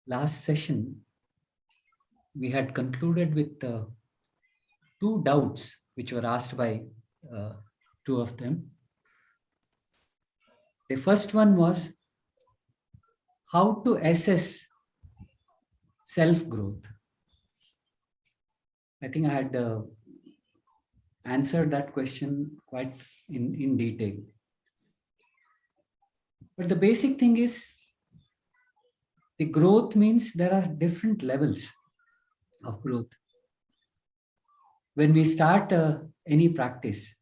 last session, we had concluded with two doubts which were asked by two of them. The first one was how to assess self-growth. I think I had answered that question quite in detail. But the basic thing is, the growth means there are different levels of growth. When we start any practice,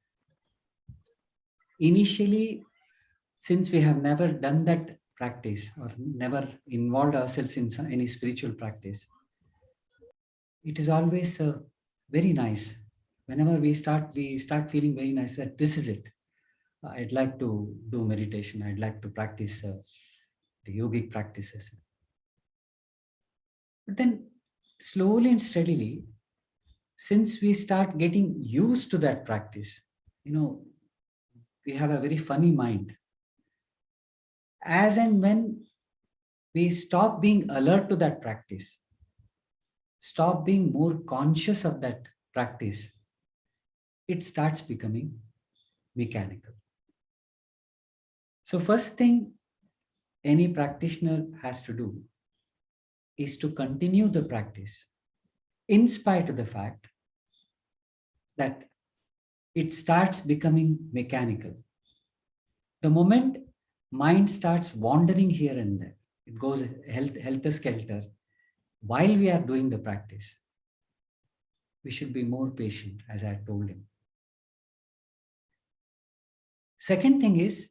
initially, since we have never done that practice or never involved ourselves in any spiritual practice, it is always very nice. Whenever we start feeling very nice that this is it. I'd like to do meditation. I'd like to practice the yogic practices. But then slowly and steadily, since we start getting used to that practice, we have a very funny mind. As and when we stop being alert to that practice, stop being more conscious of that practice, it starts becoming mechanical. So first thing any practitioner has to do is to continue the practice in spite of the fact that it starts becoming mechanical. The moment mind starts wandering here and there, it goes helter-skelter. While we are doing the practice, we should be more patient, as I told him. Second thing is,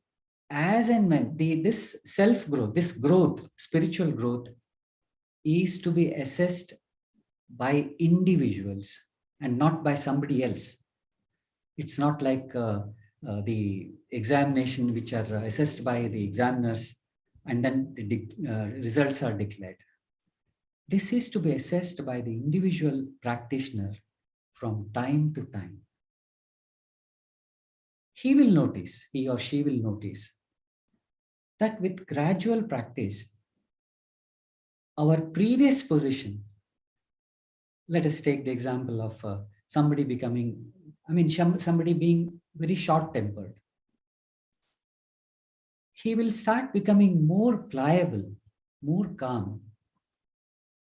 as and when this self-growth, this growth, spiritual growth, is to be assessed by individuals and not by somebody else. It's not like the examination which are assessed by the examiners and then the results are declared. This is to be assessed by the individual practitioner from time to time. He will notice, he or she will notice that with gradual practice, our previous position, let us take the example of somebody being very short-tempered. He will start becoming more pliable, more calm,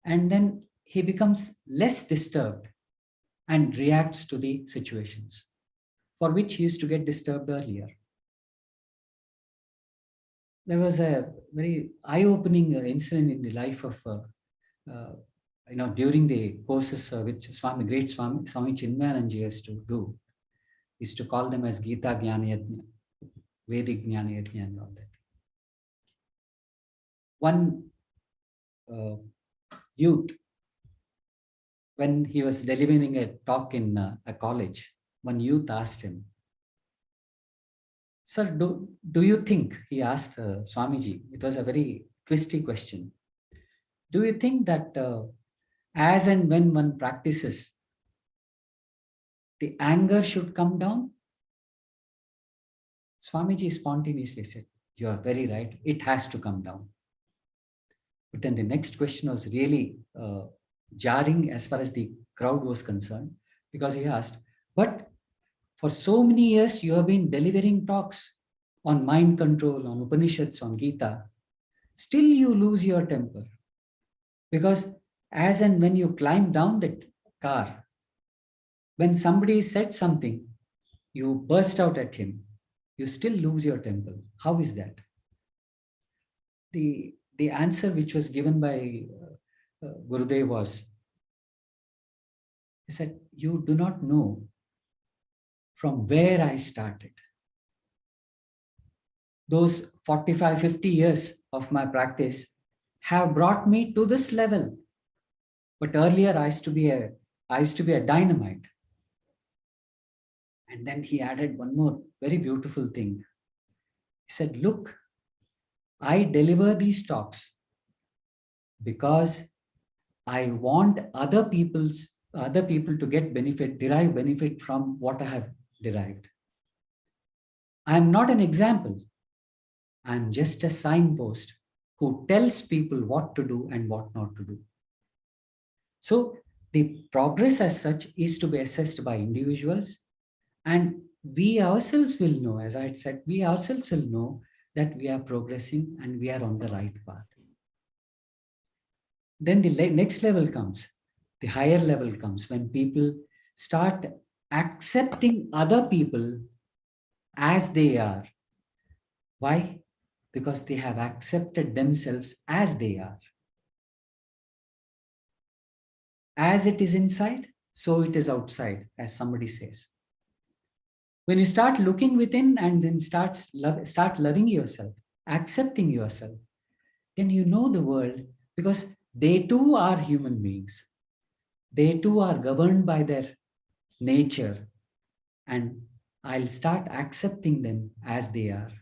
and then he becomes less disturbed and reacts to the situations for which he used to get disturbed earlier. There was a very eye-opening incident in the life of, during the courses which great Swami Chinmayananji used to do, is to call them as Gita Jnana Yajna, Vedic Jnana Yajna and all that. One youth, when he was delivering a talk in a college, one youth asked him, "Sir, do you think," he asked Swamiji, it was a very twisty question, "do you think that as and when one practices, the anger should come down?" Swamiji spontaneously said, "You are very right, it has to come down." But then the next question was really jarring as far as the crowd was concerned, because he asked, "But for so many years, you have been delivering talks on mind control, on Upanishads, on Gita. Still you lose your temper. Because as and when you climb down that car, when somebody said something, you burst out at him. You still lose your temper. How is that?" The answer which was given by Gurudev was, he said, "You do not know from where I started. Those 45, 50 years of my practice have brought me to this level. But earlier I used to be a dynamite." And then he added one more very beautiful thing. He said, "Look, I deliver these talks because I want other people to get derive benefit from what I have derived. I am not an example. I am just a signpost who tells people what to do and what not to do. So the progress as such is to be assessed by individuals, and we ourselves will know, as I had said, we ourselves will know that we are progressing and we are on the right path. Then the next level comes, the higher level comes when people start accepting other people as they are. Why? Because they have accepted themselves as they are. As it is inside, so it is outside, as somebody says. When you start looking within and then start loving yourself, accepting yourself, then you know the world, because they too are human beings. They too are governed by their nature, and I'll start accepting them as they are.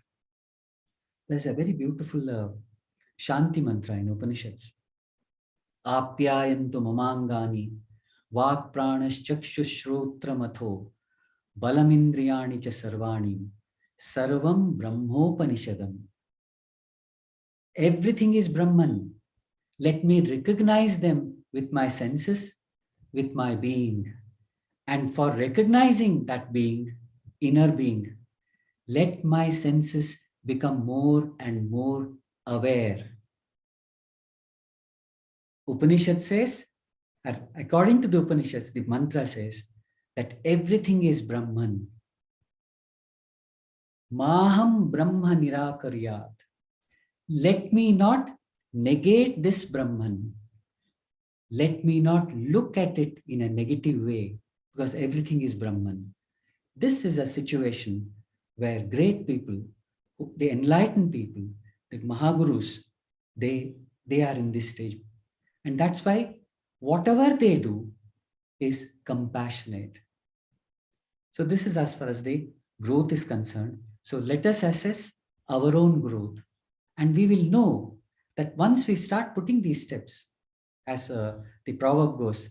There's a very beautiful Shanti mantra in Upanishads. Apyayantu mamangani vak pranashchakshushrotra matho balamindriyani cha sarvani sarvam brahmopanishadam. Everything is Brahman. Let me recognize them with my senses, with my being. And for recognizing that being, inner being, let my senses become more and more aware. Upanishad says, according to the Upanishads, the mantra says that everything is Brahman. Maham Brahma nirakaryat. Let me not negate this Brahman. Let me not look at it in a negative way, because everything is Brahman. This is a situation where great people, the enlightened people, the Mahagurus, they are in this stage. And that's why whatever they do is compassionate. So this is as far as the growth is concerned. So let us assess our own growth. And we will know that once we start putting these steps, as the proverb goes,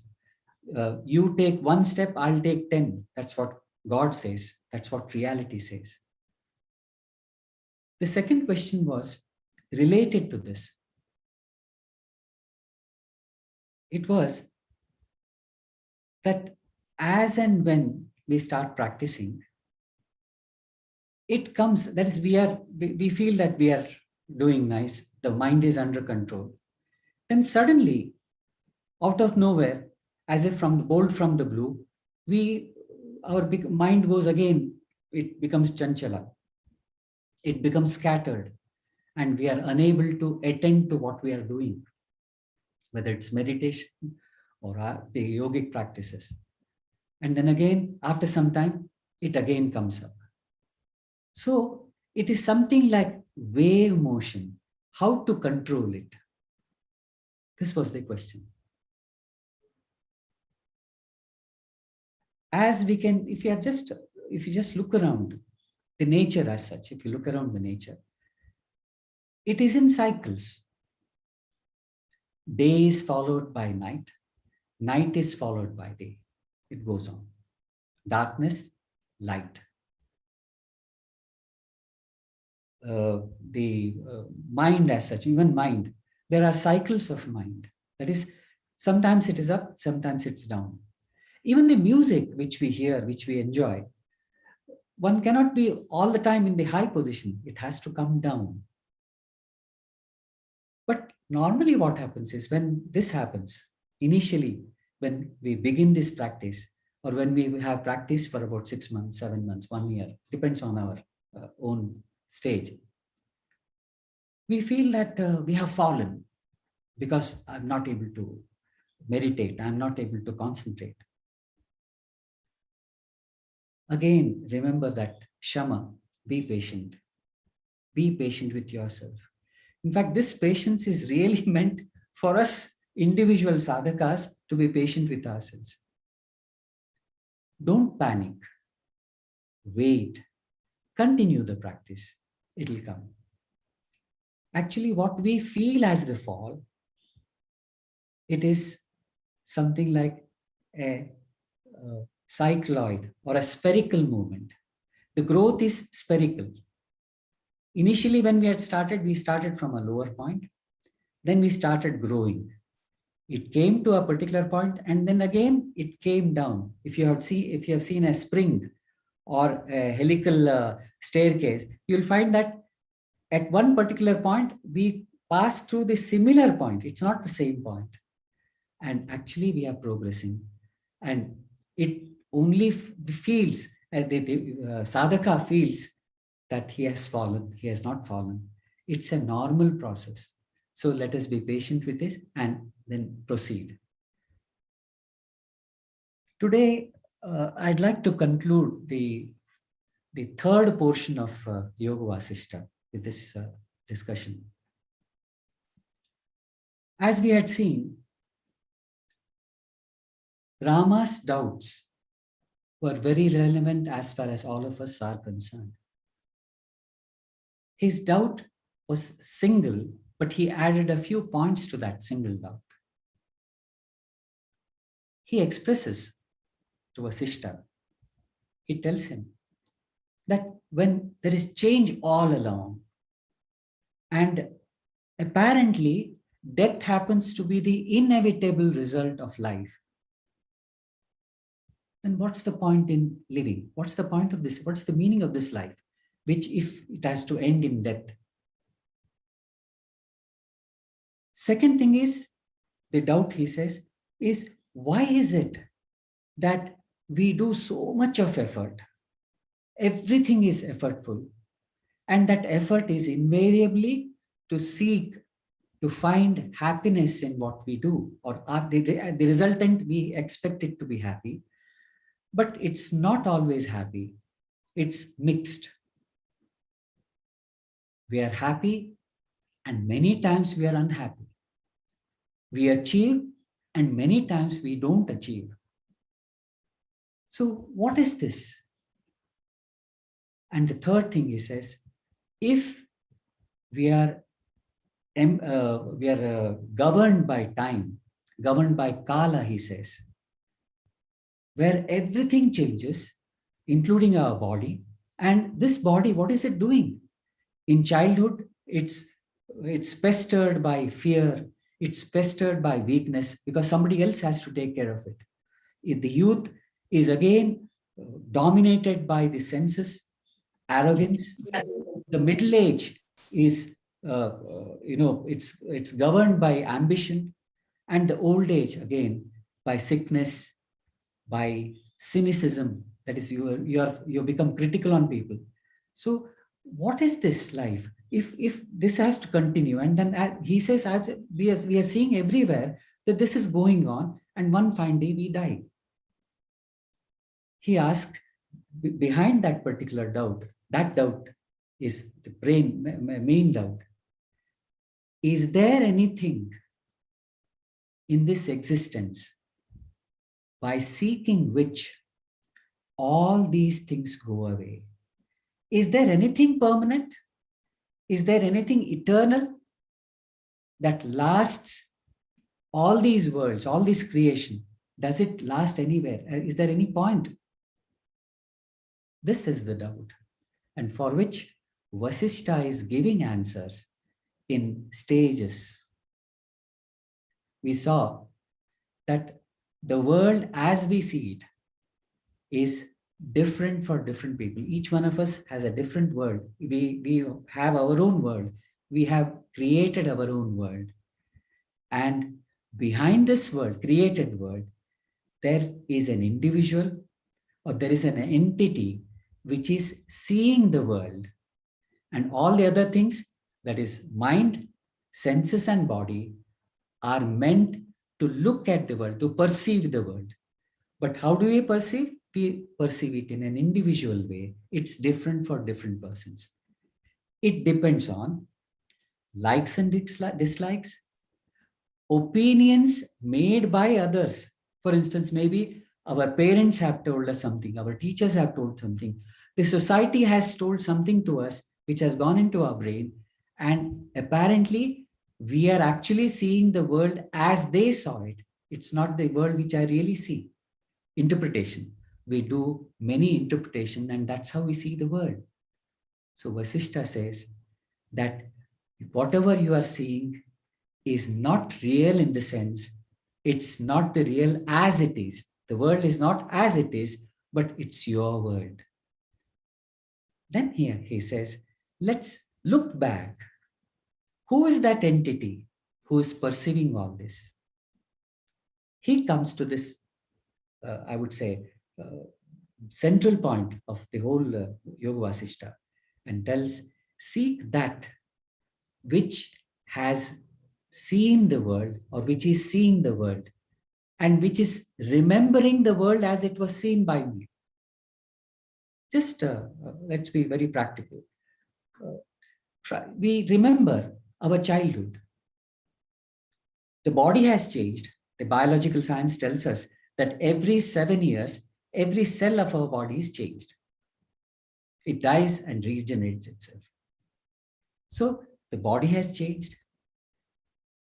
you take one step, I'll take 10. That's what God says. That's what reality says. The second question was related to this. It was that as and when we start practicing, it comes, that is, we feel that we are doing nice, the mind is under control. Then suddenly, out of nowhere, as if from the bolt from the blue, our mind goes again, it becomes chanchala. It becomes scattered, and we are unable to attend to what we are doing, whether it's meditation or the yogic practices. And then again, after some time, it again comes up. So it is something like wave motion. How to control it? This was the question. As we can, if you just look around the nature as such, if you look around the nature, it is in cycles. Day is followed by night. Night is followed by day. It goes on. Darkness, light. The mind as such, even mind, there are cycles of mind. That is, sometimes it is up, sometimes it's down. Even the music which we hear, which we enjoy, one cannot be all the time in the high position. It has to come down. But normally what happens is, when this happens, initially, when we begin this practice, or when we have practiced for about 6 months, 7 months, 1 year, depends on our own stage, we feel that we have fallen because I'm not able to meditate, I'm not able to concentrate. Again, remember that Shama, be patient. Be patient with yourself. In fact, this patience is really meant for us individual sadhakas to be patient with ourselves. Don't panic. Wait. Continue the practice. It will come. Actually, what we feel as the fall, it is something like a cycloid or a spherical movement. The growth is spherical. Initially, when we started from a lower point, Then we started growing. It came to a particular point, and then again it came down. If you have seen a spring or a helical staircase, you'll find that at one particular point we pass through the similar point. It's not the same point, and actually we are progressing, and it only feels the sadhaka feels that he has fallen. He has not fallen. It's a normal process. So let us be patient with this and then proceed. Today, I'd like to conclude the third portion of Yoga Vasishta with this discussion. As we had seen, Rama's doubts were very relevant as far as all of us are concerned. His doubt was single, but he added a few points to that single doubt. He expresses to Vasishta, he tells him that when there is change all along, and apparently death happens to be the inevitable result of life, then what's the point in living? What's the point of this? What's the meaning of this life, which if it has to end in death? Second thing is, the doubt, he says, is why is it that we do so much of effort? Everything is effortful, and that effort is invariably to seek, to find happiness in what we do, or the resultant, we expect it to be happy, but it's not always happy. It's mixed. We are happy, and many times we are unhappy. We achieve, and many times we don't achieve. So what is this? And the third thing he says, if we are governed by time, governed by kala, he says, where everything changes, including our body, and this body, what is it doing? In childhood, it's pestered by fear, it's pestered by weakness, because somebody else has to take care of it. If the youth is again dominated by the senses, arrogance. The middle age is, it's governed by ambition, and the old age again by sickness, by cynicism. That is, you become critical on people. So, what is this life? If this has to continue, and then he says, we are seeing everywhere that this is going on, and one fine day we die. He asked, behind that particular doubt, that doubt is the main doubt. Is there anything in this existence by seeking which all these things go away? Is there anything permanent? Is there anything eternal that lasts all these worlds, all this creation? Does it last anywhere? Is there any point? This is the doubt, and for which Vasishta is giving answers in stages. We saw that the world as we see it is different for different people. Each one of us has a different world. We have our own world. We have created our own world. And behind this world, created world, there is an individual, or there is an entity which is seeing the world, and all the other things, that is mind, senses and body, are meant to look at the world, to perceive the world. But how do we perceive? We perceive it in an individual way. It's different for different persons. It depends on likes and dislikes, opinions made by others. For instance, maybe our parents have told us something, our teachers have told something, the society has told something to us which has gone into our brain, and apparently we are actually seeing the world as they saw it. It's not the world which I really see. Interpretation. We do many interpretation, and that's how we see the world. So Vasishta says that whatever you are seeing is not real in the sense, it's not the real as it is. The world is not as it is, but it's your world. Then here he says, let's look back. Who is that entity who is perceiving all this? He comes to this, I would say, central point of the whole Yoga Vasishta and tells, seek that which has seen the world or which is seeing the world and which is remembering the world as it was seen by me. Just let's be very practical. We remember our childhood. The body has changed. The biological science tells us that every 7 years, every cell of our body is changed. It dies and regenerates itself. So the body has changed.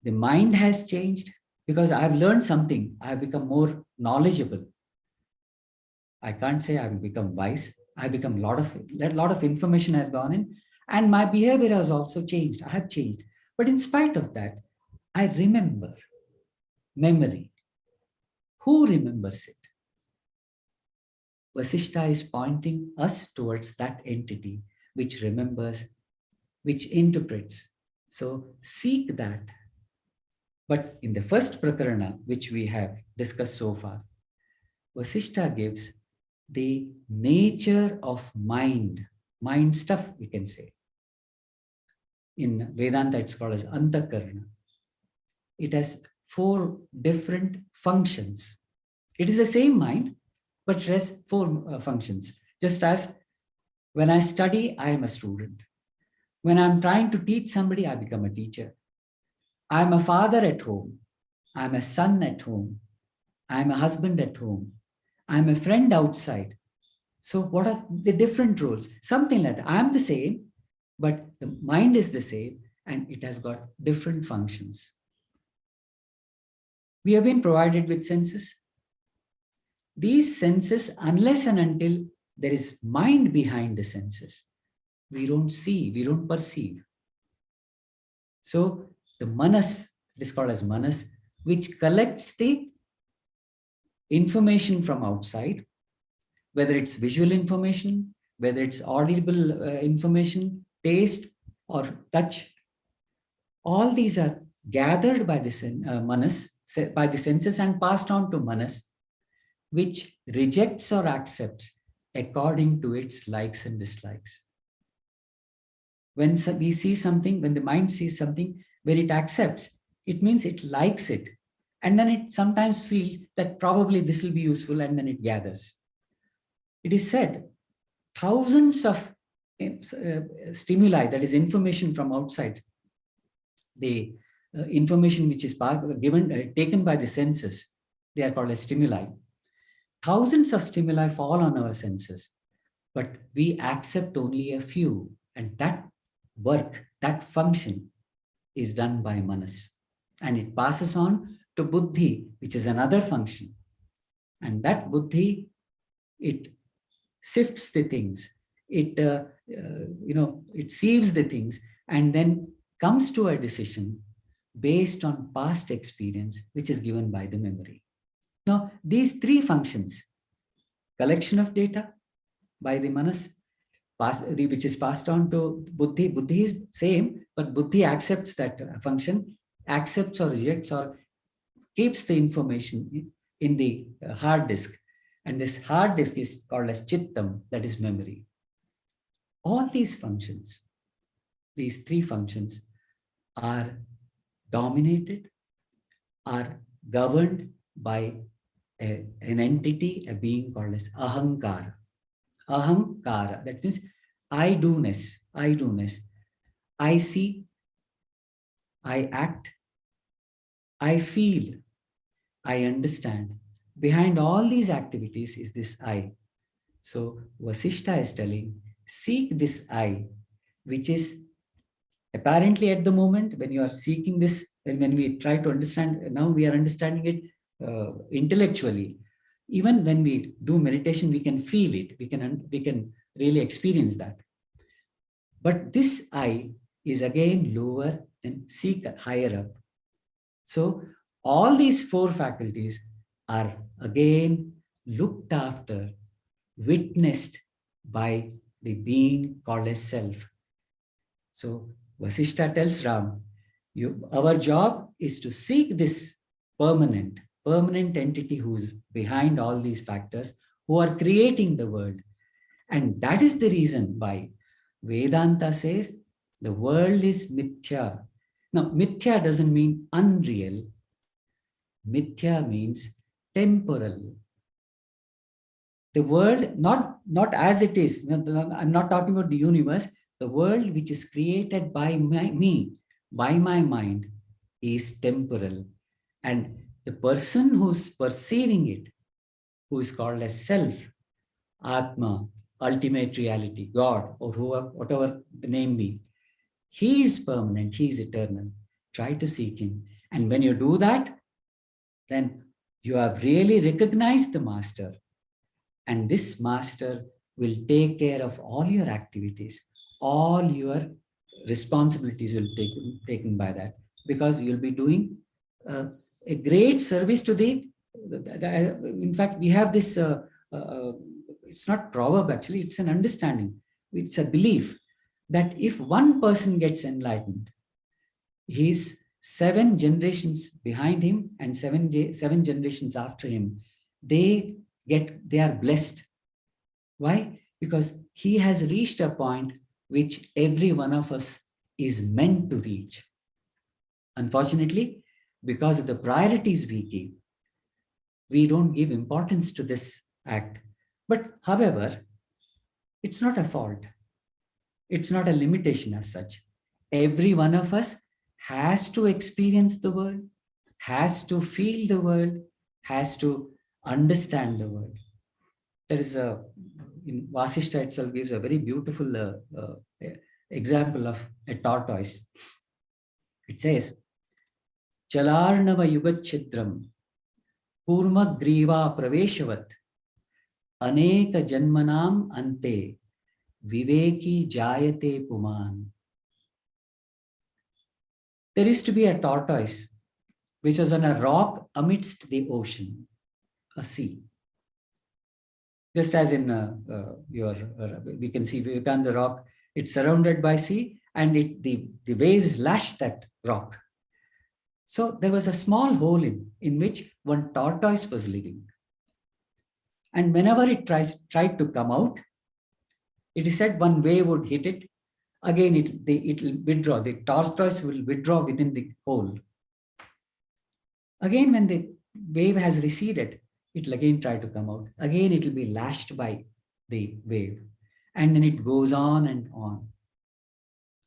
The mind has changed because I've learned something. I've become more knowledgeable. I can't say I've become wise. I've become a lot of information has gone in, and my behavior has also changed. I have changed. But in spite of that, I remember. Memory. Who remembers it? Vasishta is pointing us towards that entity which remembers, which interprets. So seek that. But in the first prakarana, which we have discussed so far, Vasishta gives the nature of mind stuff, we can say. In Vedanta, it's called as antakarana. It has 4 different functions. It is the same mind, but it has 4 functions. Just as when I study, I am a student. When I'm trying to teach somebody, I become a teacher. I'm a father at home. I'm a son at home. I'm a husband at home. I'm a friend outside. So what are the different roles? Something like that. I'm the same, but the mind is the same and it has got different functions. We have been provided with senses. These senses, unless and until there is mind behind the senses, we don't see, we don't perceive. So the manas, it is called as manas, which collects the information from outside, whether it's visual information, whether it's audible information, taste or touch. All these are gathered by the manas, by the senses and passed on to manas, which rejects or accepts according to its likes and dislikes. When we see something, when the mind sees something where it accepts, it means it likes it. And then it sometimes feels that probably this will be useful, and then it gathers. It is said thousands of stimuli, that is information from outside, the information which is taken by the senses, they are called as stimuli. Thousands of stimuli fall on our senses, but we accept only a few, and that work, that function is done by manas, and it passes on to buddhi, which is another function. And that buddhi, it sifts the things, it it sieves the things, and then comes to a decision based on past experience, which is given by the memory. Now, these 3 functions, collection of data by the manas, which is passed on to buddhi. Buddhi is same, but buddhi accepts that function, accepts or rejects or keeps the information in the hard disk. And this hard disk is called as chittam, that is memory. All these functions, these 3 functions, are dominated, are governed by an entity, a being called as ahankara. Ahankara, that means I do-ness. I see, I act, I feel, I understand. Behind all these activities is this I. So Vasishta is telling, seek this I, which is apparently at the moment when you are seeking this, when we try to understand, now we are understanding it intellectually. Even when we do meditation, we can feel it, we can really experience that. But this I is again lower, and seek higher up. So all these four faculties are again looked after, witnessed by the being called as self. So Vasishta tells Ram, our job is to seek this permanent entity who's behind all these factors, who are creating the world. And that is the reason why Vedanta says the world is mithya. Now, mithya doesn't mean unreal. Mithya means temporal. The world, not as it is. I'm not talking about the universe. The world which is created by me, by my mind, is temporal. And the person who's perceiving it, who is called as self, Atma, ultimate reality, God, or whoever, whatever the name be, he is permanent, he is eternal. Try to seek him. And when you do that, then you have really recognized the master. And this master will take care of all your activities, all your responsibilities will be taken by that, because you'll be doing a great service to in fact, we have this, it's not proverb actually, it's an understanding. It's a belief that if one person gets enlightened, his 7 generations behind him and 7 generations after him, they are blessed. Why? Because he has reached a point which every one of us is meant to reach. Unfortunately, because of the priorities we give, we don't give importance to this act. But however, it's not a fault. It's not a limitation as such. Every one of us has to experience the world, has to feel the world, has to understand the world. There is in Vasishta itself gives a very beautiful example of a tortoise. It says, Chalarnava Yugachidram Purma Griva Praveshavat Aneka Janmanam Ante Viveki Jayate Puman. There used to be a tortoise which was on a rock amidst the ocean, a sea. Just as in we can see Vivekan, the rock, it's surrounded by sea, and the waves lashed that rock. So there was a small hole in which one tortoise was living. And whenever it tried to come out, it is said one wave would hit it. Again, it will withdraw. The tortoise will withdraw within the hole. Again, when the wave has receded, it will again try to come out. Again, it will be lashed by the wave. And then it goes on and on.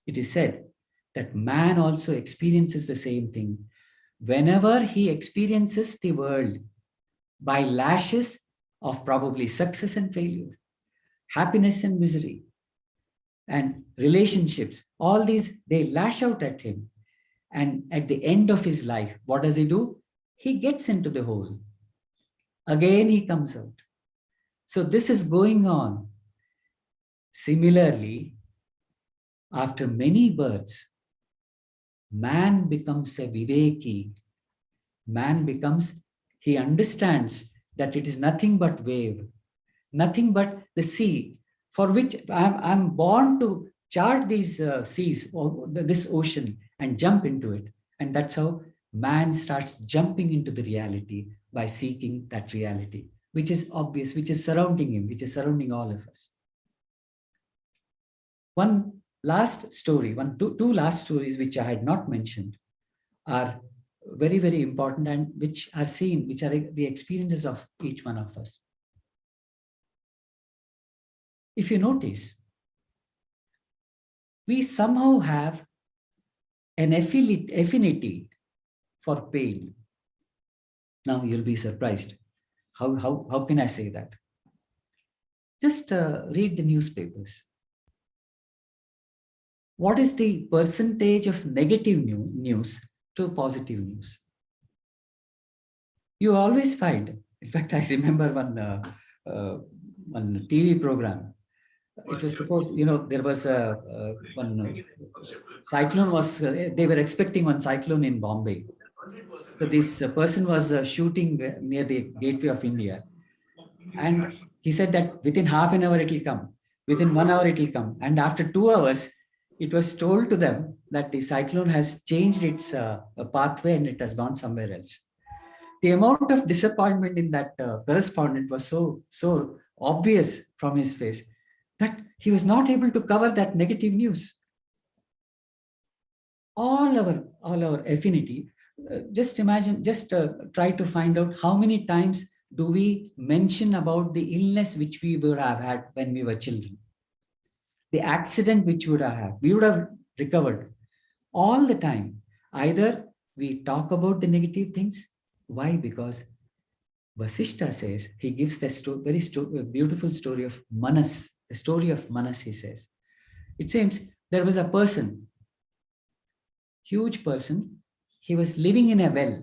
It is said that man also experiences the same thing. Whenever he experiences the world by lashes of probably success and failure, happiness and misery, and relationships, all these, they lash out at him. And at the end of his life, what does he do? He gets into the hole. Again, he comes out. So this is going on. Similarly, after many births, man becomes a viveki. Man becomes, he understands that it is nothing but wave, nothing but the sea, for which I'm born to chart these seas, or this ocean, and jump into it. And that's how man starts jumping into the reality by seeking that reality, which is obvious, which is surrounding him, which is surrounding all of us. One last story, two last stories which I had not mentioned are very, very important, and which are the experiences of each one of us. If you notice, we somehow have an affinity for pain. Now you'll be surprised. How can I say that? Just read the newspapers. What is the percentage of negative news to positive news? You always find, in fact, I remember one TV program. It was supposed, there was one cyclone they were expecting one cyclone in Bombay. So this person was shooting near the gateway of India. And he said that within half an hour it will come, within 1 hour it will come. And after 2 hours, it was told to them that the cyclone has changed its pathway and it has gone somewhere else. The amount of disappointment in that correspondent was so obvious from his face that he was not able to cover that negative news. All our affinity, just imagine, just try to find out how many times do we mention about the illness which we would have had when we were children, the accident which we would have recovered all the time. Either we talk about the negative things. Why? Because Vasishta says, he gives the beautiful story of Manas, the story of Manas, he says. It seems there was a person, huge person, he was living in a well.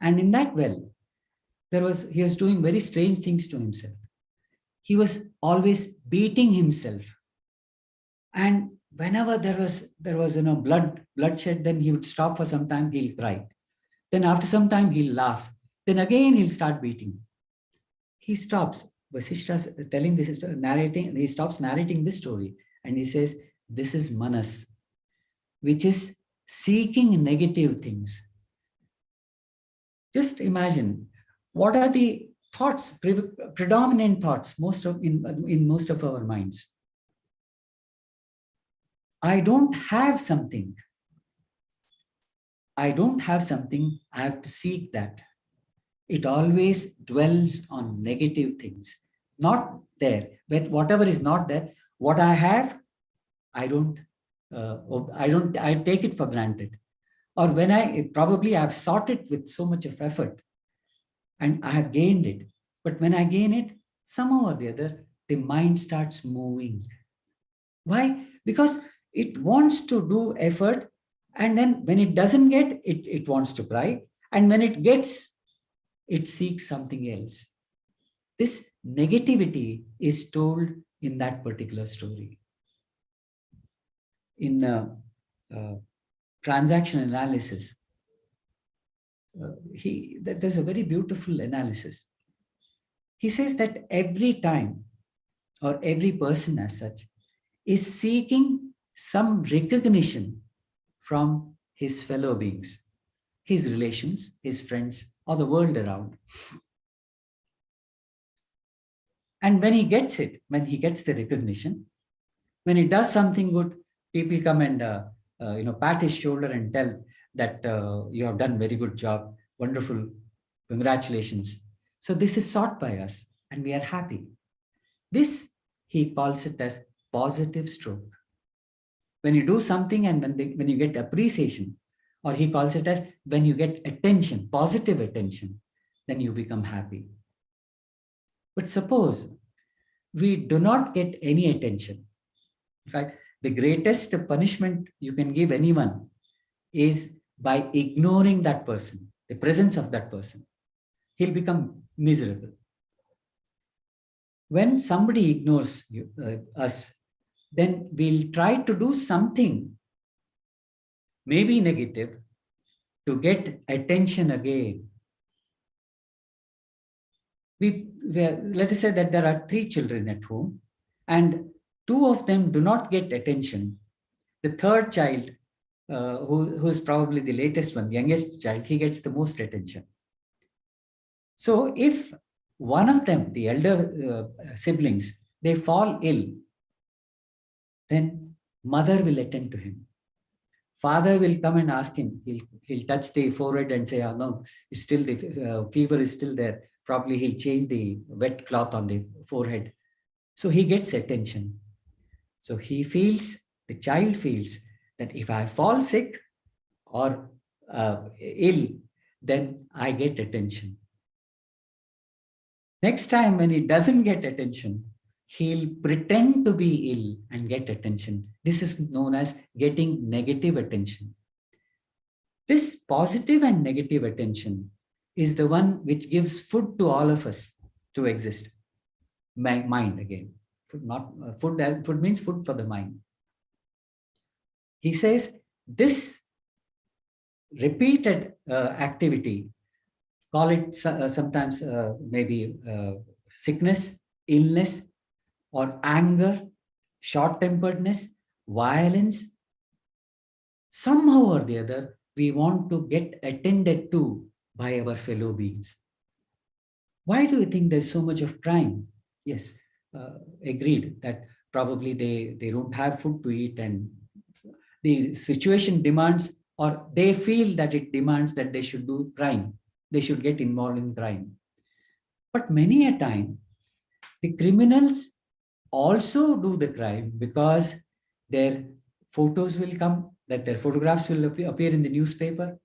And in that well, he was doing very strange things to himself. He was always beating himself. And whenever there was bloodshed, then he would stop for some time, he'll cry. Then after some time, he'll laugh. Then again, he'll start beating. He stops. Vasishta's telling this, narrating, he stops narrating this story. And he says, this is Manas, which is seeking negative things. Just imagine, what are the thoughts, predominant thoughts in most of our minds? I don't have something. I don't have something, I have to seek that. It always dwells on negative things. Not there, but whatever is not there, what I have, I take it for granted. Or when I've sought it with so much of effort and I have gained it. But when I gain it, somehow or the other, the mind starts moving. Why? Because it wants to do effort, and then when it doesn't get, it wants to cry. And when it gets, it seeks something else. This negativity is told in that particular story. In transaction analysis, there's a very beautiful analysis. He says that every time, or every person as such, is seeking some recognition from his fellow beings, his relations, his friends, or the world around. And when he gets it, when he gets the recognition, when he does something good, people come and pat his shoulder and tell that you have done very good job, wonderful, congratulations. So this is sought by us and we are happy. This, he calls it as positive stroke. When you do something and when you get appreciation, or he calls it as when you get attention, positive attention, then you become happy. But suppose we do not get any attention. In fact, the greatest punishment you can give anyone is by ignoring that person, the presence of that person. He'll become miserable. When somebody ignores us, then we'll try to do something, maybe negative, to get attention again. Let us say that there are 3 children at home and 2 of them do not get attention. The third child, who's probably the latest one, the youngest child, he gets the most attention. So if one of them, the elder siblings, they fall ill, then mother will attend to him. Father will come and ask him. He'll touch the forehead and say, oh, no, it's still the fever is still there. Probably he'll change the wet cloth on the forehead. So he gets attention. So the child feels that if I fall sick or ill, then I get attention. Next time when he doesn't get attention, he'll pretend to be ill and get attention. This is known as getting negative attention. This positive and negative attention is the one which gives food to all of us to exist. Mind again. Food means food for the mind. He says this repeated activity, call it sometimes maybe sickness, illness, or anger, short-temperedness, violence, somehow or the other, we want to get attended to by our fellow beings. Why do you think there's so much of crime? Yes, agreed that probably they don't have food to eat, and the situation demands, or they feel that it demands that they should do crime. They should get involved in crime. But many a time, the criminals also do the crime because their photos will come, that their photographs will appear in the newspaper,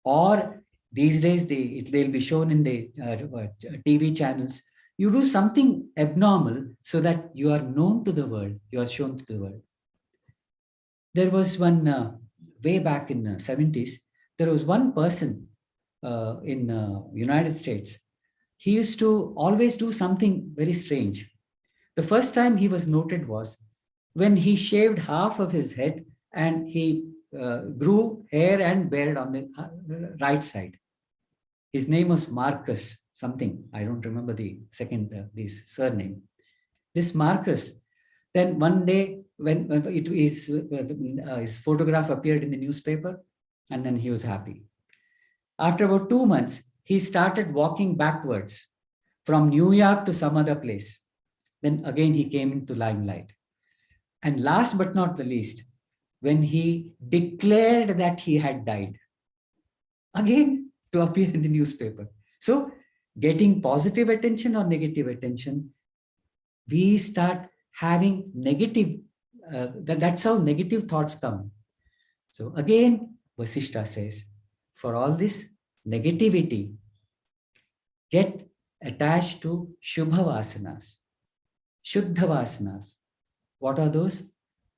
or these days they'll be shown in the TV channels. You do something abnormal so that you are known to the world, you are shown to the world. There was one way back in the 70s, there was one person in United States. He used to always do something very strange. The first time he was noted was when he shaved half of his head and he grew hair and beard on the right side. His name was Marcus something. I don't remember the second, this surname. This Marcus, then one day when his photograph appeared in the newspaper, and then he was happy. After about 2 months, he started walking backwards from New York to some other place. Then again, he came into limelight. And last but not the least, when he declared that he had died, again to appear in the newspaper. So getting positive attention or negative attention, we start having negative, that's how negative thoughts come. So again, Vasishta says, for all this negativity, get attached to Shubha Vasanas, Shuddha Vasanas. What are those?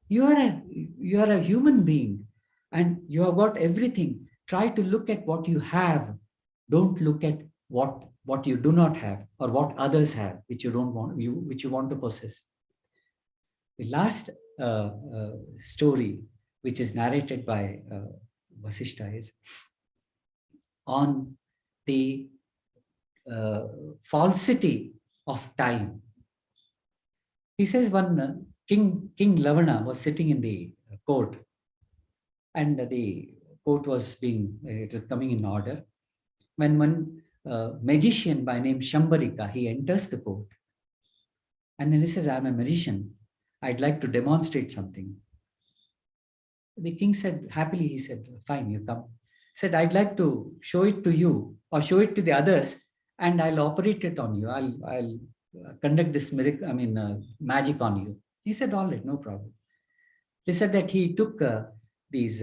You are a human being and you have got everything. Try to look at what you have. Don't look at what you do not have or what others have, which you don't want, which you want to possess. The last story, which is narrated by Vasishta, is on the falsity of time. He says one King Lavana was sitting in the court, and the court was it was coming in order. When one magician by name Shambarika, he enters the court, and then he says, "I'm a magician. I'd like to demonstrate something." The king said, happily, he said, "Fine, you come." He said, "I'd like to show it to you or show it to the others, and I'll operate it on you. I'll conduct this miracle, magic on you." He said, "All right, no problem." They said that he took these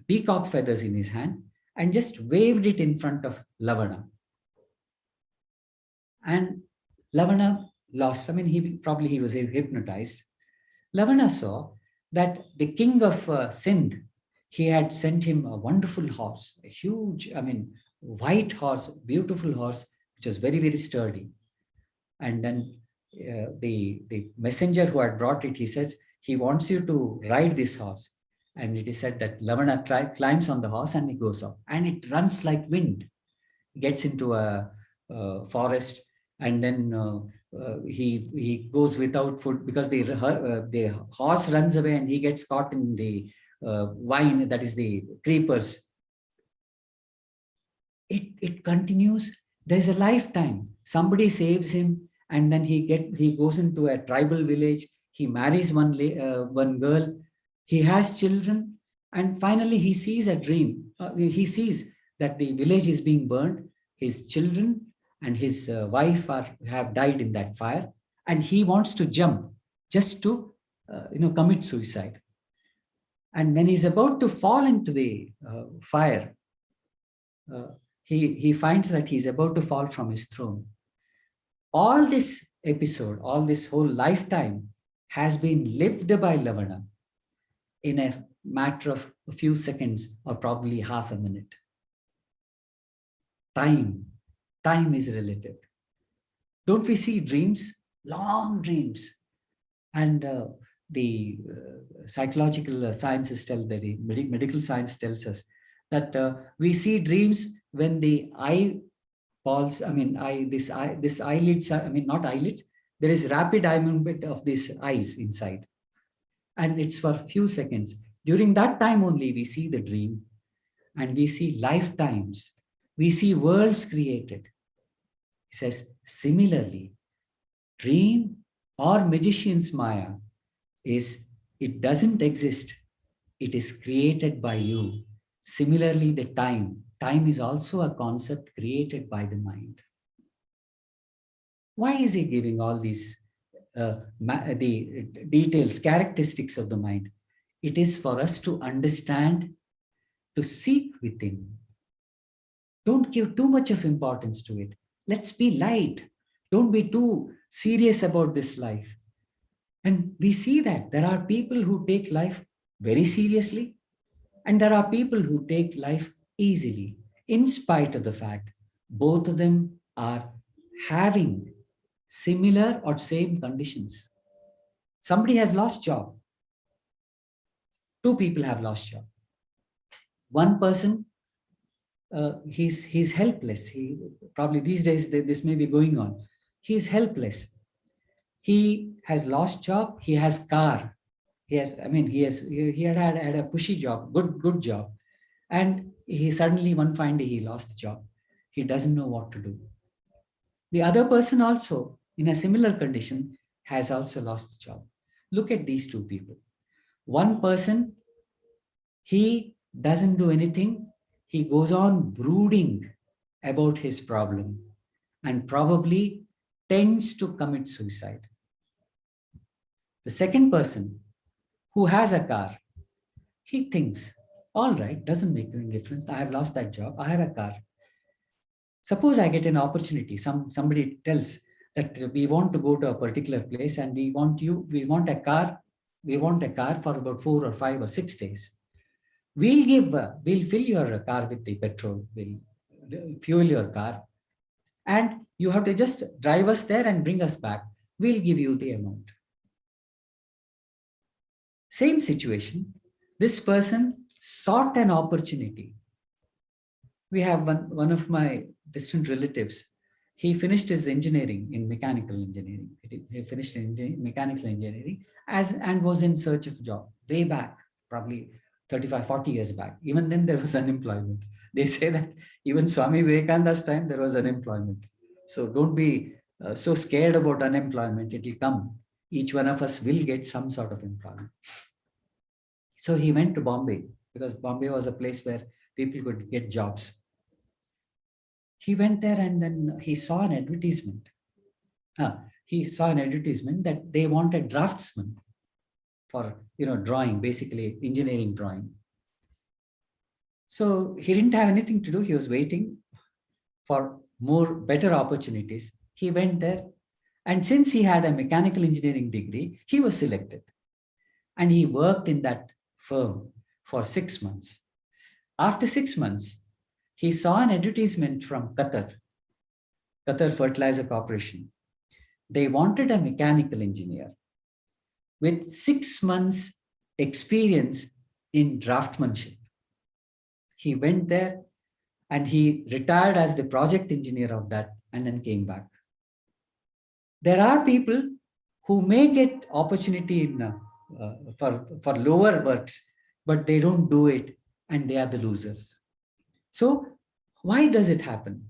peacock feathers in his hand and just waved it in front of Lavana. And Lavana lost. He was hypnotized. Lavana saw that the king of Sindh, he had sent him a wonderful horse, a huge, white horse, beautiful horse, which was very, very sturdy. And then the messenger who had brought it, he says, he wants you to ride this horse. And it is said that Lavana climbs on the horse and he goes off. And it runs like wind, gets into a forest, and then he goes without food because the horse runs away and he gets caught in the vine, that is the creepers. It continues. There's a lifetime. Somebody saves him, and then he goes into a tribal village. He marries one girl. He has children, and finally he sees a dream. He sees that the village is being burned. His children and his wife have died in that fire, and he wants to jump just to commit suicide. And when he's about to fall into the fire, he finds that he's about to fall from his throne. All this episode, all this whole lifetime has been lived by Lavana in a matter of a few seconds or probably half a minute. Time is relative. Don't we see dreams? Long dreams. And the psychological sciences tell that medical science tells us that we see dreams when the eyeballs, this eyelids, not eyelids, there is rapid eye movement of these eyes inside. And it's for a few seconds. During that time only we see the dream, and we see lifetimes. We see worlds created. He says, similarly, dream or magician's Maya is, it doesn't exist. It is created by you. Similarly, the time is also a concept created by the mind. Why is he giving all these the details, characteristics of the mind? It is for us to understand, to seek within. Don't give too much of importance to it. Let's be light. Don't be too serious about this life. And we see that there are people who take life very seriously, and there are people who take life easily, in spite of the fact both of them are having similar or same conditions. Somebody has lost job. Two people have lost job. One person, he's helpless. He probably these days this may be going on. He's helpless. He has lost job. He has car. He had a cushy job, good job, and he suddenly one fine day he lost the job. He doesn't know what to do. The other person also in a similar condition has also lost the job. Look at these two people. One person, he doesn't do anything. He goes on brooding about his problem and probably tends to commit suicide. The second person who has a car, he thinks, all right, doesn't make any difference. I have lost that job. I have a car. Suppose I get an opportunity. Somebody tells that we want to go to a particular place and we want a car for about 4 or 5 or 6 days. We'll fill your car with the petrol, we'll fuel your car, and you have to just drive us there and bring us back. We'll give you the amount. Same situation. This person sought an opportunity. We have one of my distant relatives. He finished his engineering in mechanical engineering. He finished mechanical engineering and was in search of job way back, probably 35, 40 years back. Even then there was unemployment. They say that even Swami Vivekananda's time there was unemployment. So don't be so scared about unemployment. It will come. Each one of us will get some sort of employment. So he went to Bombay because Bombay was a place where people could get jobs. He went there and then he saw an advertisement. He saw an advertisement that they wanted draftsmen for drawing, basically engineering drawing. So he didn't have anything to do. He was waiting for better opportunities. He went there, and since he had a mechanical engineering degree, he was selected. And he worked in that firm for 6 months. After 6 months, he saw an advertisement from Qatar Fertilizer Corporation. They wanted a mechanical engineer with 6 months experience in draftsmanship. He went there and he retired as the project engineer of that and then came back. There are people who may get opportunity in for lower works, but they don't do it and they are the losers. So why does it happen?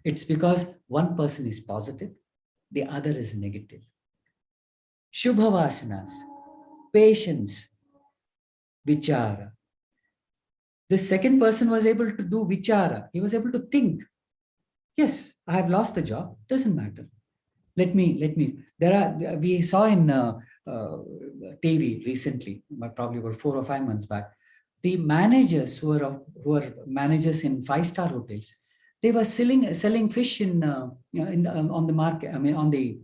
It's because one person is positive, the other is negative. Shubhavasanas, patience, vichara. This second person was able to do vichara. He was able to think. Yes, I have lost the job. Doesn't matter. We saw in TV recently, probably about 4 or 5 months back, the managers who are managers in 5-star hotels, they were selling fish on the market, on the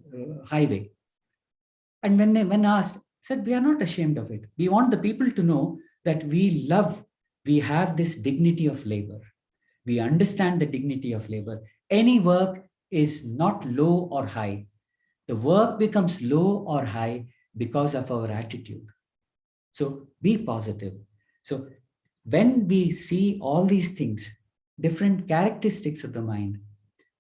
highway. And when asked, said, we are not ashamed of it. We want the people to know that we have this dignity of labor. We understand the dignity of labor. Any work is not low or high. The work becomes low or high because of our attitude. So be positive. So When we see all these things, different characteristics of the mind,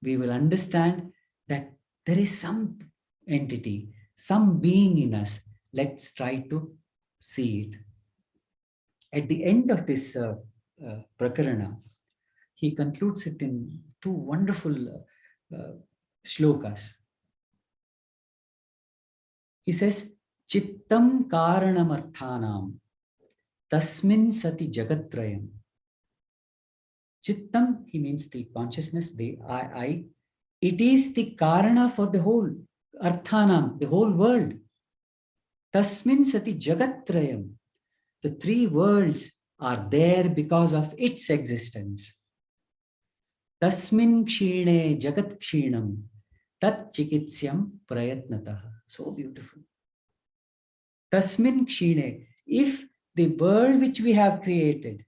we will understand that there is some entity, some being in us. Let's try to see it. At the end of this prakarana, he concludes it in two wonderful shlokas. He says, Chittam karanamarthanam tasmin sati jagatrayam. Chittam, he means the consciousness, the I. It is the karana for the whole arthanam, the whole world. Tasmin sati jagatrayam. The three worlds are there because of its existence. Tasmin kshine jagat kshinam tat chikitsyam prayatnataha. So beautiful. Tasmin kshine. If the world which we have created,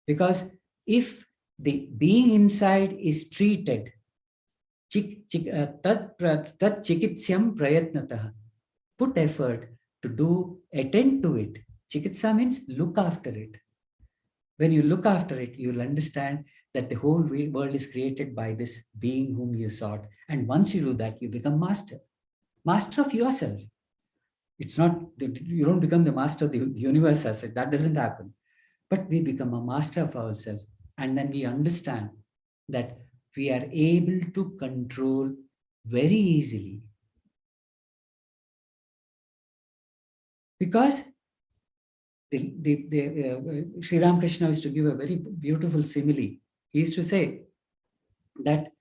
because if the being inside is treated, tat chikitsyam prayatnataha, put effort to attend to it. Chikitsa means look after it. When you look after it, you will understand that the whole world is created by this being whom you sought. And once you do that, you become master of yourself. It's not, you don't become the master of the universe as such. That doesn't happen. But we become a master of ourselves. And then we understand that we are able to control very easily. Because Sri Ramakrishna used to give a very beautiful simile. He used to say that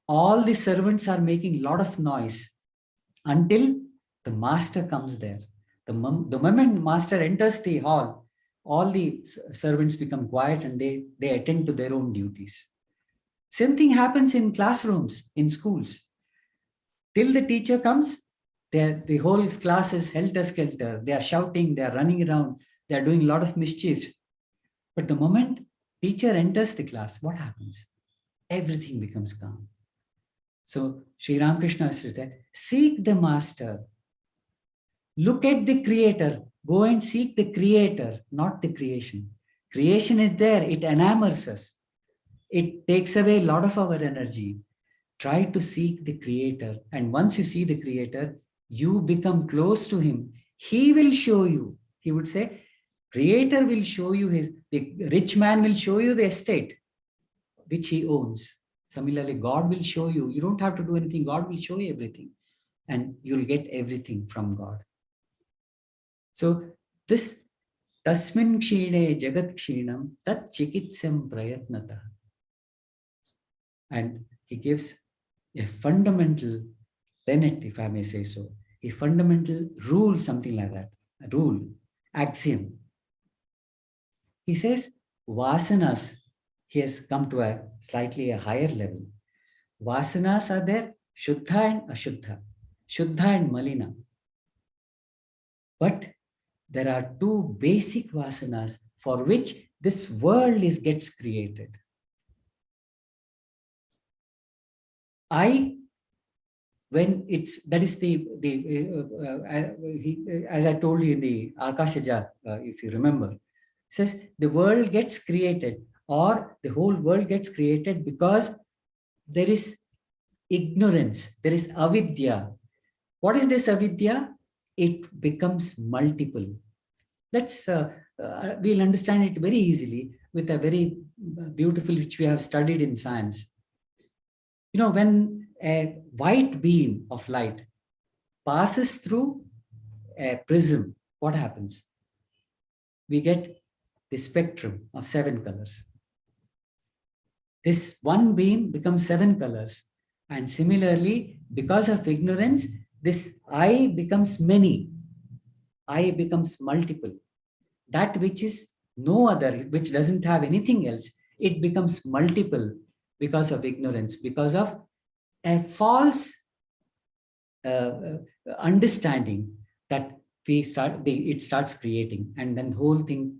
all the servants are making a lot of noise until the master comes there. The moment master enters the hall, all the servants become quiet and they attend to their own duties. Same thing happens in classrooms, in schools. Till the teacher comes, the whole class is helter-skelter. They are shouting, they are running around, they are doing a lot of mischief. But the moment teacher enters the class, what happens? Everything becomes calm. So Sri Ramakrishna said, seek the master. Look at the creator. Go and seek the creator, not the creation. Creation is there. It enamors us. It takes away a lot of our energy. Try to seek the creator. And once you see the creator, you become close to him. He will show you. He would say, creator will show you the rich man will show you the estate which he owns. Similarly, God will show you. You don't have to do anything. God will show you everything. And you'll get everything from God. So this tasmin kshine jagat kshinam tat chikitsam prayatnata. And he gives a fundamental tenet, if I may say so, a fundamental rule, something like that, a rule, axiom. He says, vasanas, he has come to a slightly a higher level. Vasanas are there, shuddha and ashuddha, shuddha and malina. But there are two basic vasanas for which this world gets created. When it's, that is as I told you in the Akashaja, if you remember, says the world gets created or the whole world gets created because there is ignorance, there is avidya. What is this avidya? It becomes multiple. We'll understand it very easily with a very beautiful, which we have studied in science. You know, when a white beam of light passes through a prism, what happens? We get the spectrum of 7 colors. This one beam becomes 7 colors. And similarly, because of ignorance, this eye becomes many. Eye becomes multiple. That which is no other, which doesn't have anything else, it becomes multiple because of ignorance, because of a false understanding that it starts creating, and then the whole thing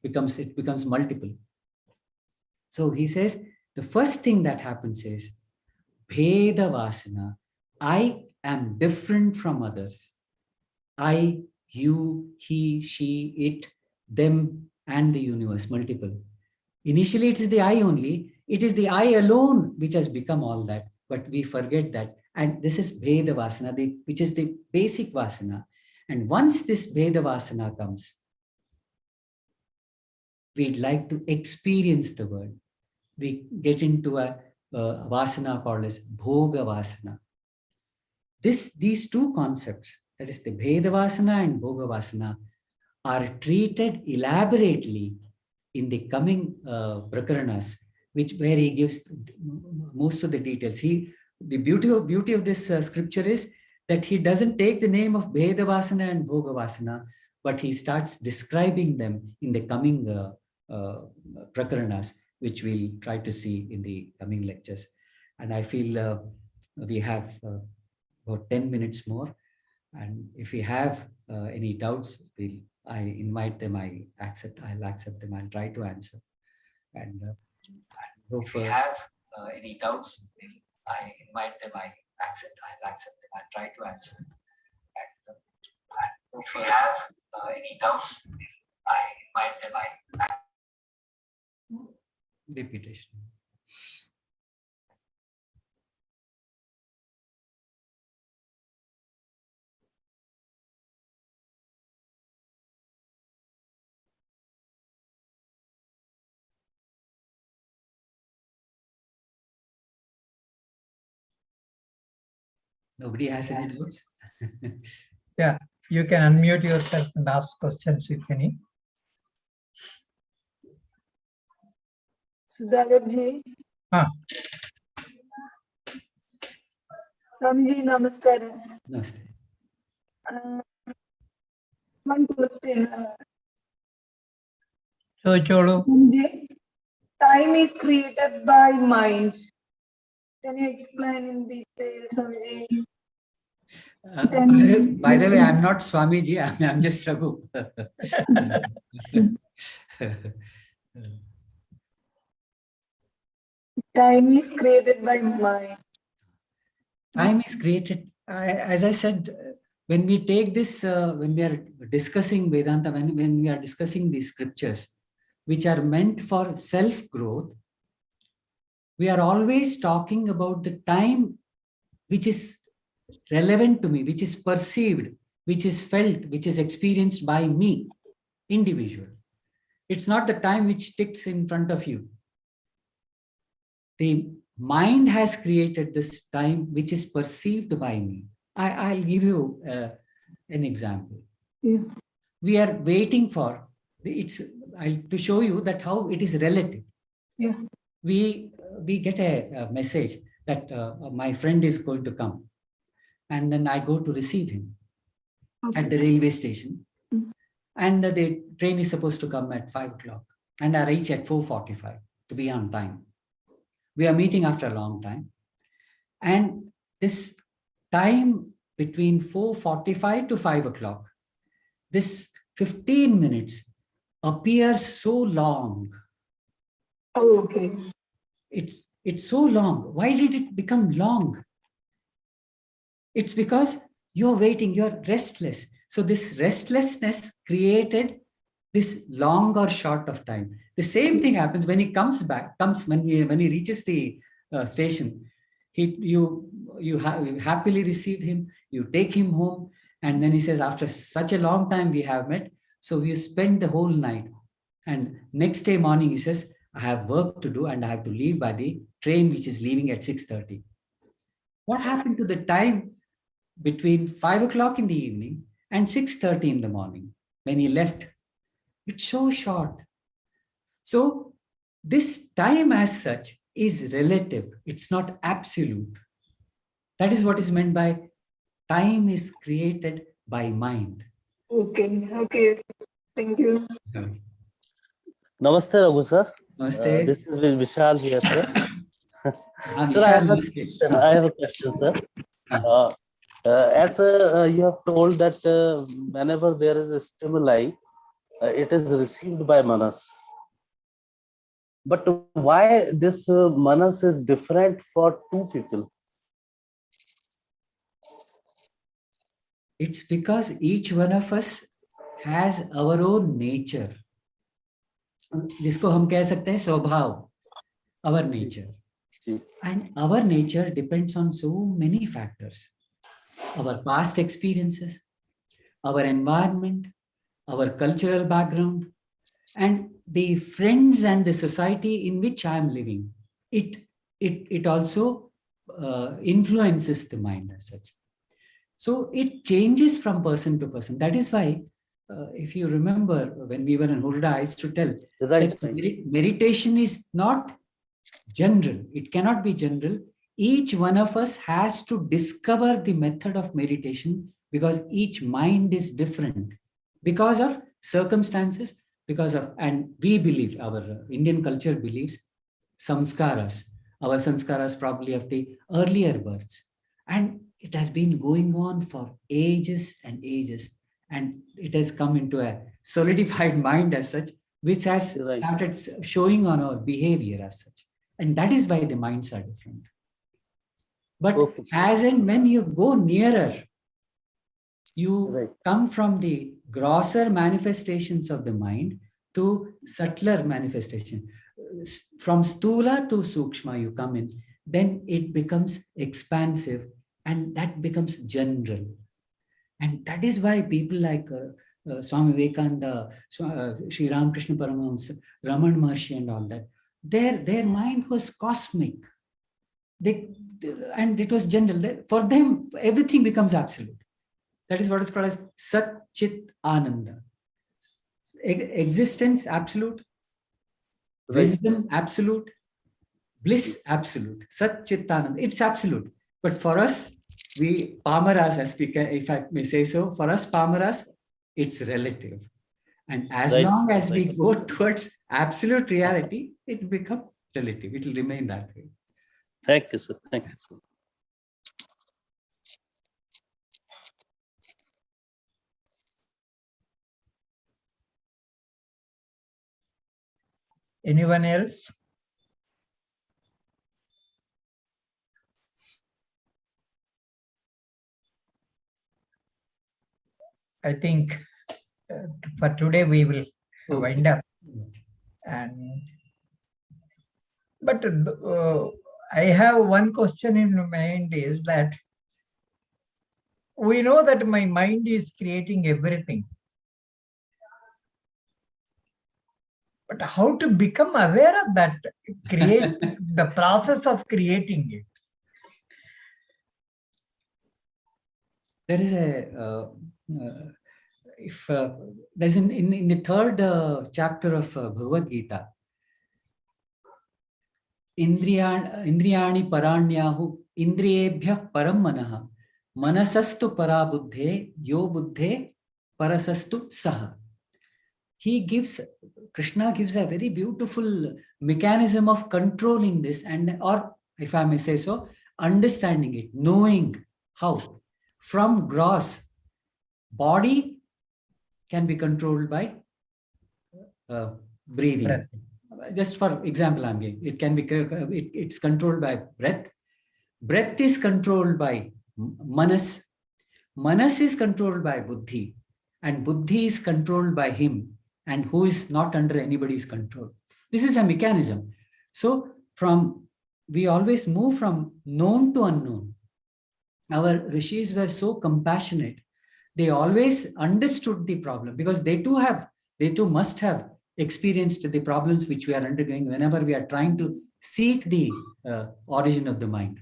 becomes multiple. So he says, the first thing that happens is Bheda Vasana. I am different from others. I, you, he, she, it, them, and the universe, multiple. Initially, it is the I only. It is the I alone which has become all that. But we forget that. And this is Bheda Vasana, which is the basic Vasana. And once this Bheda Vasana comes, we'd like to experience the world. We get into a Vasana called as Bhoga Vasana. These two concepts, that is the Bheda Vasana and Bhoga Vasana, are treated elaborately in the coming prakaranas, where he gives most of the details. The beauty of this scripture is that he doesn't take the name of Bheda Vasana and Bhoga Vasana, but he starts describing them in the coming prakaranas, which we'll try to see in the coming lectures. And I feel we have about 10 minutes more. And if we have any doubts, I invite them, I'll accept them, I'll try to answer. And if you have any doubts, I invite them, I'll accept them, I'll try to answer. And if you have any doubts, I invite them, I'll accept. Repetition. Nobody has any doubts? Yeah, you can unmute yourself and ask questions if any. Raghuji. Swamiji, namaskar. Namaste. One question. So, Cholo. Swamiji, time is created by mind. Can you explain in detail, Swamiji? By the way, I'm not Swamiji, I'm just Raghu. Time is created by mind. Time is created, as I said, when we take this, when we are discussing Vedanta, when we are discussing these scriptures, which are meant for self-growth, we are always talking about the time which is relevant to me, which is perceived, which is felt, which is experienced by me, individual. It's not the time which ticks in front of you. The mind has created this time which is perceived by me. I'll give you an example. Yeah. We are waiting for, to show you that how it is relative. Yeah. We get a message that my friend is going to come. And then I go to receive him at the railway station. And the train is supposed to come at 5 o'clock. And I reach at 4:45 to be on time. We are meeting after a long time. And this time between 4:45 to 5 o'clock, this 15 minutes appears so long. Oh, okay. It's so long. Why did it become long? It's because you're waiting, you're restless. So this restlessness created this long or short of time. The same thing happens when he comes when he reaches the station. You happily receive him, you take him home, and then he says, after such a long time we have met, so we spend the whole night. And next day morning he says, I have work to do and I have to leave by the train which is leaving at 6:30. What happened to the time between 5 o'clock in the evening and 6:30 in the morning when he left? It's so short. So this time as such is relative. It's not absolute. That is what is meant by time is created by mind. Okay. Okay. Thank you. Namaste, Raghu sir. Namaste. This is Vishal here, sir. Sir, Vishal, I have a question, sir. As you have told that whenever there is a stimuli, it is received by manas. But why this manas is different for two people? It's because each one of us has our own nature. जिसको हम कह सकते हैं स्वभाव, our nature. And our nature depends on so many factors. Our past experiences, our environment, our cultural background, and the friends and the society in which I am living. It also influences the mind as such. So it changes from person to person. That is why, if you remember, when we were in Hurda, I used to tell that meditation is not general. It cannot be general. Each one of us has to discover the method of meditation because each mind is different because of circumstances, and we believe, our Indian culture believes, samskaras, our sanskaras probably of the earlier births. And it has been going on for ages and ages. And it has come into a solidified mind as such, which has started showing on our behavior as such. And that is why the minds are different. But as and when you go nearer, you come from the grosser manifestations of the mind to subtler manifestation. From stula to sukshma you come in, then it becomes expansive and that becomes general. And that is why people like Swami Vivekananda, Sri Ramakrishna Paramahamsa, Raman Maharshi and all that, their mind was cosmic. And it was general. For them, everything becomes absolute. That is what is called as Sat Chit Ananda. Existence absolute, wisdom absolute, bliss absolute. Sat Chit Ananda. It's absolute. But for us, we Pamaras, as we can, if I may say so, for us Pamaras, it's relative. And as long as we go towards absolute reality, it will become relative. It will remain that way. Thank you, sir. Thank you, sir. Anyone else? I think for today we will wind up. But I have one question in my mind is that we know that my mind is creating everything. But how to become aware of that, the process of creating it? There is a, there's in the third chapter of Bhagavad Gita, Indriyani Paranyahu Indriyebhyah Param Manaha Manasastu Parabuddhe Yo Buddhe Parasastu Saha. Krishna gives a very beautiful mechanism of controlling this, and, or if I may say so, understanding it, knowing how. From gross, body can be controlled by breathing. Breath. Just for example, I'm giving, it can be, it's controlled by breath. Breath is controlled by manas. Manas is controlled by buddhi, and buddhi is controlled by him, and who is not under anybody's control. This is a mechanism. So we always move from known to unknown. Our rishis were so compassionate. They always understood the problem because they too must have experienced the problems which we are undergoing whenever we are trying to seek the origin of the mind.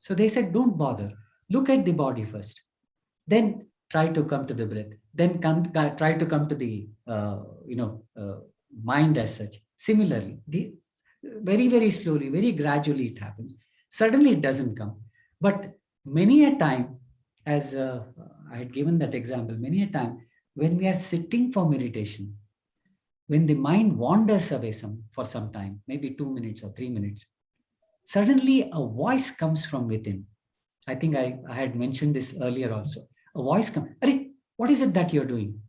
So they said, don't bother. Look at the body first. Then try to come to the breath. Then try to come to the mind as such. Similarly, very, very slowly, very gradually it happens. Suddenly it doesn't come. But many a time, as I had given that example, many a time when we are sitting for meditation, when the mind wanders away for some time, maybe 2 minutes or 3 minutes, suddenly a voice comes from within. I think I had mentioned this earlier also. A voice comes, Arey, what is it that you're doing?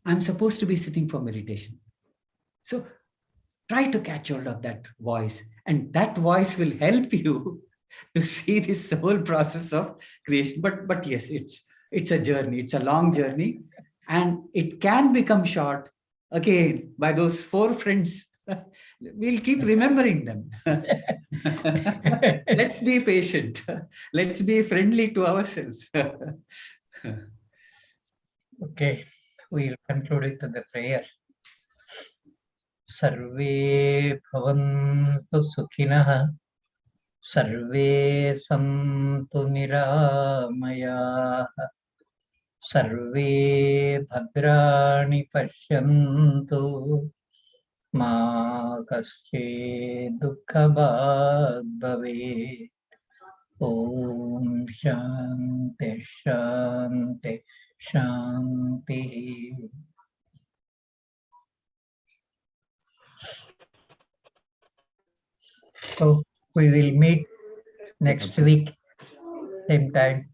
I'm supposed to be sitting for meditation. So try to catch hold of that voice, and that voice will help you to see this whole process of creation. But yes, it's a journey. It's a long journey, and it can become short again by those 4 friends We'll keep remembering them. Let's be patient. Let's be friendly to ourselves. Okay, we'll conclude it with the prayer. Sarve bhavantu sukhinah, sarve santu niramayah, sarve bhadrani pashyantu, ma kasche dukkha bhavet. Om Shanti Shanti Shanti. So we will meet next week, same time.